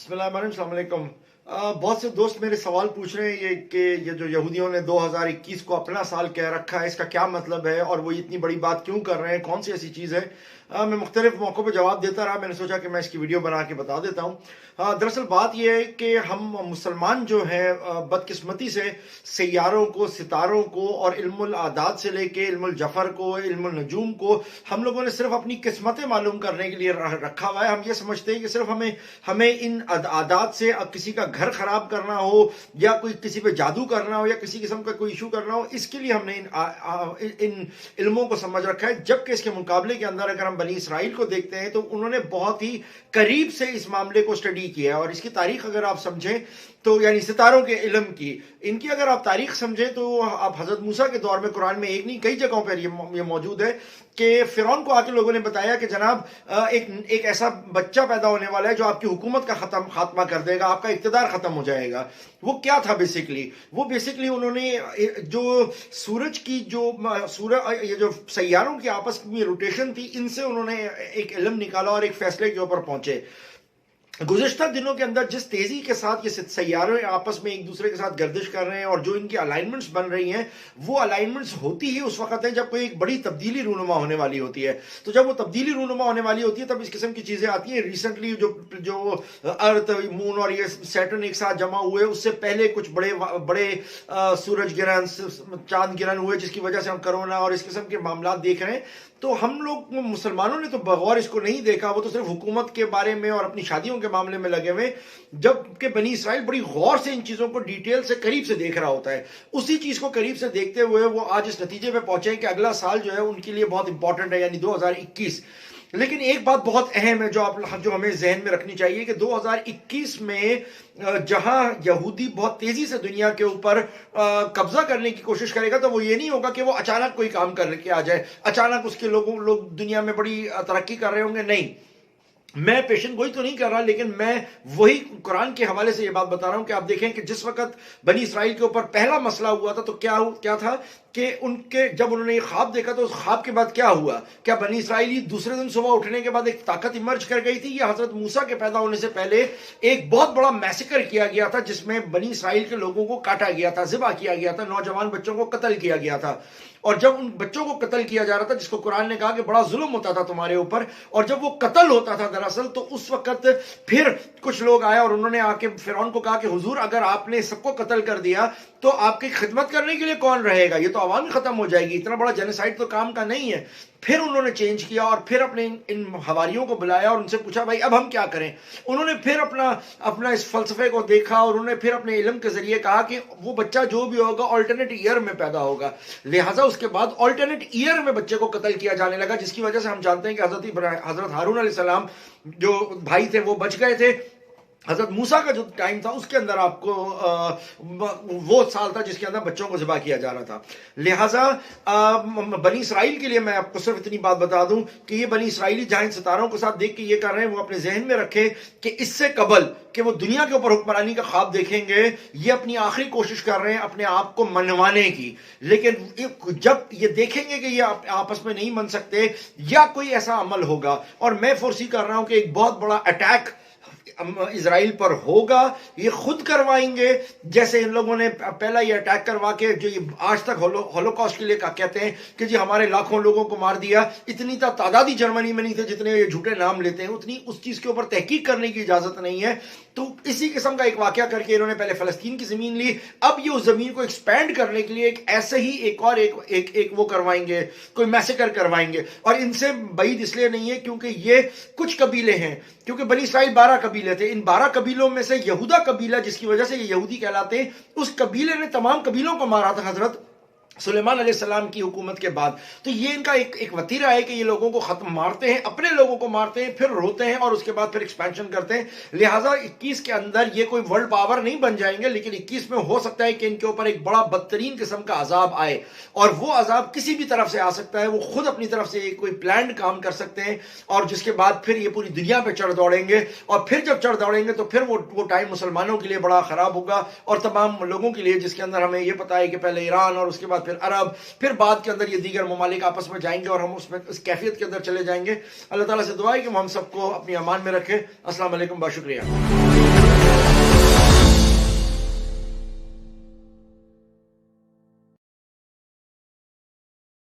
अस्सलाम वालेकुम। बहुत से दोस्त मेरे सवाल पूछ रहे हैं ये जो यहूदियों ने 2021 को अपना साल कह रखा है, इसका क्या मतलब है और वो इतनी बड़ी बात क्यों कर रहे हैं, कौन सी ऐसी चीज़ है। मैं मुख्तलिफ मौक़ों पर जवाब देता रहा, मैंने सोचा कि मैं इसकी वीडियो बना के बता देता हूँ। दरअसल बात यह है कि हम मुसलमान जो हैं बदकिस्मती से सैयारों को, सितारों को और इल्मुल आदाद से लेके इल्मुल जफ़र को, इल्मुल नजूम को हम लोगों ने सिर्फ अपनी किस्मतें मालूम करने के लिए रखा हुआ है। हम ये समझते हैं कि सिर्फ हमें इन आदात से अब किसी का घर खराब करना हो या कोई किसी पे जादू करना हो या किसी किस्म का कोई इशू करना हो, इसके लिए हमने इन इल्मों को समझ रखा है। जबकि इसके मुकाबले के अंदर अगर हम बनी इसराइल को देखते हैं तो उन्होंने बहुत ही करीब से इस मामले को स्टडी किया है। और इसकी तारीख अगर आप समझें तो यानी सितारों के इल्म की इनकी अगर आप तारीख समझें तो आप हजरत मूसा के दौर में कुरान में एक नहीं कई जगहों पर ये मौजूद है कि फिरौन को आके लोगों ने बताया कि जनाब एक ऐसा बच्चा पैदा होने वाला है जो आपकी हुकूमत का खात्मा कर देगा, आपका इक़्तिदार खत्म हो जाएगा। वो क्या था बेसिकली? वो बेसिकली उन्होंने जो सूरज की ये जो सैयारों की आपस में रोटेशन थी, इनसे उन्होंने एक इल्म निकाला और एक फैसले के ऊपर पहुंचे। गुज़िश्ता दिनों के अंदर जिस तेजी के साथ ये सैयारे आपस में एक दूसरे के साथ गर्दिश कर रहे हैं और जो इनकी अलाइनमेंट्स बन रही हैं, वो अलाइनमेंट्स होती ही उस वक्त है जब कोई एक बड़ी तब्दीली रूनुमा होने वाली होती है। तो जब वो तब्दीली रूनुमा होने वाली होती है तब इस किस्म की चीज़ें आती हैं। रिसेंटली जो अर्थ, मून और ये सैटर्न एक साथ जमा हुए, उससे पहले कुछ बड़े सूरज गिरहण, चांद गिरहण हुए जिसकी वजह से हम कोरोना और इस किस्म के मामला देख रहे हैं। तो हम लोग मुसलमानों ने तो बगौर इसको नहीं देखा, वो तो सिर्फ हुकूमत के बारे में और अपनी शादियों के मामले में लगे हुए, जबकि बनी इसराइल बड़ी गौर से इन चीज़ों को डिटेल से करीब से देख रहा होता है। उसी चीज़ को करीब से देखते हुए वो आज इस नतीजे पे पहुंचे कि अगला साल जो है उनके लिए बहुत इंपॉर्टेंट है, यानी 2021। लेकिन एक बात बहुत अहम है जो हमें जहन में रखनी चाहिए कि 2021 में जहां यहूदी बहुत तेजी से दुनिया के ऊपर कब्जा करने की कोशिश करेगा, तो वो ये नहीं होगा कि वो अचानक कोई काम करके आ जाए, अचानक उसके लोग दुनिया में बड़ी तरक्की कर रहे होंगे। नहीं, मैं पेशन गोई तो नहीं कर रहा, लेकिन मैं वही कुरान के हवाले से ये बात बता रहा हूं कि आप देखें कि जिस वक्त बनी इसराइल के ऊपर पहला मसला हुआ था तो क्या था कि जब उन्होंने ये ख्वाब देखा तो उस ख्वाब के बाद क्या हुआ? क्या बनी इसराइली दूसरे दिन सुबह उठने के बाद एक ताकत इमर्ज कर गई थी, या हजरत मूसा के पैदा होने से पहले एक बहुत बड़ा मैसेकर किया गया था जिसमें बनी इसराइल के लोगों को काटा गया था, ज़िबा किया गया था, नौजवान बच्चों को कत्ल किया गया था। और जब उन बच्चों को कत्ल किया जा रहा था, जिसको कुरान ने कहा कि बड़ा जुल्म होता था तुम्हारे ऊपर, और जब वो कत्ल होता था दरअसल, तो उस वक्त फिर कुछ लोग आए और उन्होंने आके फिरौन को कहा कि हुजूर अगर आपने सबको कत्ल कर दिया तो आपकी खिदमत करने के लिए कौन रहेगा? ये तो आवाम खत्म हो जाएगी, इतना बड़ा जेनोसाइड तो काम का नहीं है। फिर उन्होंने चेंज किया और फिर अपने इन हवारियों को बुलाया और उनसे पूछा भाई अब हम क्या करें? उन्होंने फिर अपना इस फलसफे को देखा और उन्होंने फिर अपने इल्म के जरिए कहा कि वो बच्चा जो भी होगा ऑल्टरनेट ईयर में पैदा होगा। लिहाजा उसके बाद ऑल्टरनेट ईयर में बच्चे को कत्ल किया जाने लगा, जिसकी वजह से हम जानते हैं कि हजरत हारून अलैहिस्सलाम जो भाई थे वो बच गए थे। हजरत मूसा का जो टाइम था उसके अंदर आपको वो साल था जिसके अंदर बच्चों को ज़िबा किया जा रहा था। लिहाजा बनी इसराइल के लिए मैं आपको सिर्फ इतनी बात बता दूं कि ये बनी इसराइली जहां इन सितारों के साथ देख के ये कर रहे हैं, वो अपने जहन में रखे कि इससे कबल कि वो दुनिया के ऊपर हुक्मरानी का ख्वाब देखेंगे, ये अपनी आखिरी कोशिश कर रहे हैं अपने आप को मनवाने की। लेकिन जब ये देखेंगे कि ये आपस में नहीं मन सकते या कोई ऐसा अमल होगा, और मैं फोर्सी कर रहा हूं कि एक बहुत बड़ा अटैक इजराइल पर होगा, ये खुद करवाएंगे, जैसे इन लोगों ने पहला ये अटैक करवा के जो ये आज तक होलोकॉस्ट के लिए कहते हैं कि जी हमारे लाखों लोगों को मार दिया। इतनी तादादी जर्मनी में नहीं थे जितने ये झूठे नाम लेते हैं, उतनी उस चीज के ऊपर तहकीक करने की इजाजत नहीं है। तो इसी किस्म का एक वाकया करके इन्होंने पहले फलस्तीन की जमीन ली, अब ये उस जमीन को एक्सपैंड करने के लिए एक ऐसे ही एक वो करवाएंगे, कोई मैसेकर करवाएंगे। और इनसे बईद इसलिए नहीं है क्योंकि ये कुछ कबीले हैं, क्योंकि बनी इसराइल 12 कबीले थे। इन 12 कबीलों में से यहूदा कबीला, जिसकी वजह से ये यहूदी कहलाते हैं, उस कबीले ने तमाम कबीलों को मारा था हजरत सुलेमान अलैहिस्सलाम की हुकूमत के बाद। तो ये इनका एक वतीरा है कि ये लोगों को खत्म मारते हैं, अपने लोगों को मारते हैं, फिर रोते हैं और उसके बाद फिर एक्सपेंशन करते हैं। लिहाजा 21 के अंदर ये कोई वर्ल्ड पावर नहीं बन जाएंगे, लेकिन 21 में हो सकता है कि इनके ऊपर एक बड़ा बदतरीन किस्म का अजाब आए, और वो अजाब किसी भी तरफ से आ सकता है। वो खुद अपनी तरफ से कोई प्लान काम कर सकते हैं, और जिसके बाद फिर ये पूरी दुनिया पे चढ़ दौड़ेंगे, और फिर जब चढ़ दौड़ेंगे तो फिर वो टाइम मुसलमानों के लिए बड़ा खराब होगा और तमाम लोगों के लिए, जिसके अंदर हमें ये पता है कि पहले ईरान और उसके बाद फिर अरब, फिर बाद के अंदर ये दीगर ममालिक आपस में जाएंगे और हम उसमें इस कैफियत के अंदर चले जाएंगे। अल्लाह ताला से दुआ है कि हम सबको अपनी अमान में रखे। अस्सलाम वालेकुम, बहुत शुक्रिया।